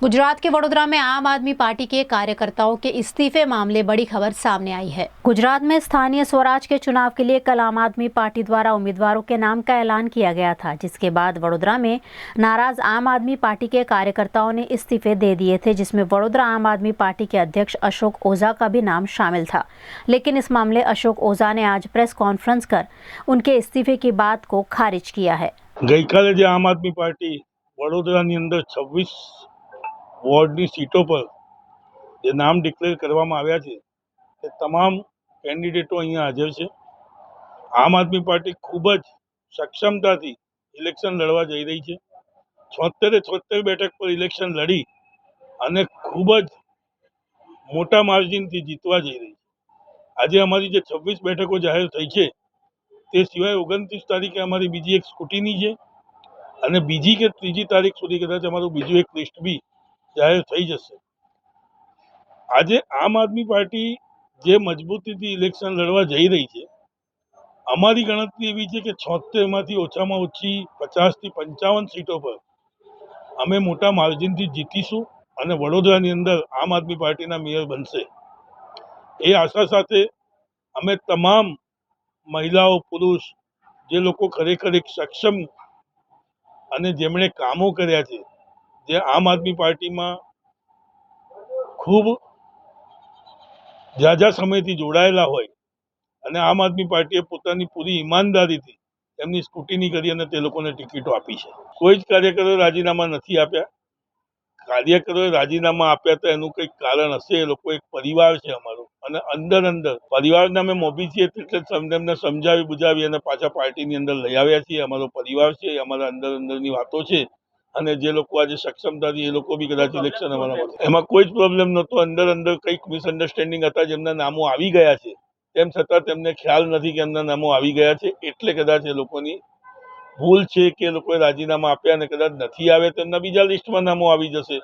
गुजरात के वडोदरा में आम आदमी पार्टी के कार्यकर्ताओं के इस्तीफे मामले बड़ी खबर सामने आई है। गुजरात में स्थानीय स्वराज के चुनाव के लिए कल आम आदमी पार्टी द्वारा उम्मीदवारों के नाम का ऐलान किया गया था, जिसके बाद वडोदरा में नाराज आम आदमी पार्टी के कार्यकर्ताओं ने इस्तीफे दे दिए थे, जिसमें वडोदरा आम आदमी पार्टी के अध्यक्ष अशोक ओझा का भी नाम शामिल था। लेकिन इस मामले अशोक ओझा ने आज प्रेस कॉन्फ्रेंस कर उनके इस्तीफे की बात को खारिज किया है। गई काले जो आम आदमी पार्टी वडोदराની અંદર 26 વોર્ડની સીટો પર જે નામ ડિક્લેર કરવામાં આવ્યા છે તે તમામ કેન્ડિડેટો અહીંયા હાજર છે। આમ આદમી પાર્ટી ખૂબ જ સક્ષમતાથી ઇલેક્શન લડવા જઈ રહી છે। 76 બેઠક પર ઇલેક્શન લડી અને ખૂબ જ મોટા માર્જિનથી જીતવા જઈ રહી છે। આજે અમારી જે 26 બેઠકો જાહેર થઈ છે તે સિવાય 29 તારીખે અમારી બીજી એક સ્કૂટીની છે અને બીજી કે ત્રીજી તારીખ સુધી કદાચ અમારું બીજું એક લિસ્ટ બી જાહેર થઈ જશે। આજે આમ આદમી પાર્ટી જે મજબૂતીથી ઇલેક્શન લડવા જઈ રહી છે, અમારી ગણતરી એવી છે કે 76 માંથી ઓછામાં ઓછી 50 થી 55 સીટો પર અમે મોટા માર્જિનથી જીતીશું અને વડોદરાની અંદર આમ આદમી પાર્ટીના મેયર બનશે। એ આશા સાથે અમે તમામ મહિલાઓ પુરુષ જે લોકો ખરેખર એક સક્ષમ અને જેમણે કામો કર્યા છે, જે આમ આદમી પાર્ટીમાં ખૂબ ઝાઝા સમયથી જોડાયેલા હોય અને આમ આદમી પાર્ટીએ પોતાની પૂરી ઈમાનદારીથી એમની સ્કૂટીની કરી અને તે લોકોને ટિકિટો આપી છે। કોઈ જ કાર્યકરોએ રાજીનામા નથી આપ્યા। કાર્યકરોએ રાજીનામા આપ્યા તો એનું કંઈક કારણ હશે। એ લોકો એક પરિવાર છે અમારો અને અંદર પરિવારને અમે મોભી છીએ એટલે તેમને સમજાવી બુજાવી અને પાછા પાર્ટીની અંદર લઈ આવ્યા છીએ। અમારો પરિવાર છે, અમારા અંદરની વાતો છે અને જે લોકો આજે સક્ષમતાથી એ લોકો બી કદાચ ઇલેક્શન અમારા એમાં કોઈ જ પ્રોબ્લેમ નહોતો। અંદર કંઈક મિસઅન્ડરસ્ટેન્ડિંગ હતા, જેમના નામો આવી ગયા છે તેમ છતાં તેમને ખ્યાલ નથી કે એમના નામો આવી ગયા છે, એટલે કદાચ એ લોકોની ભૂલ છે કે એ લોકોએ રાજીનામા આપ્યા અને કદાચ નથી આવે તો એમના બીજા લિસ્ટમાં નામો આવી જશે।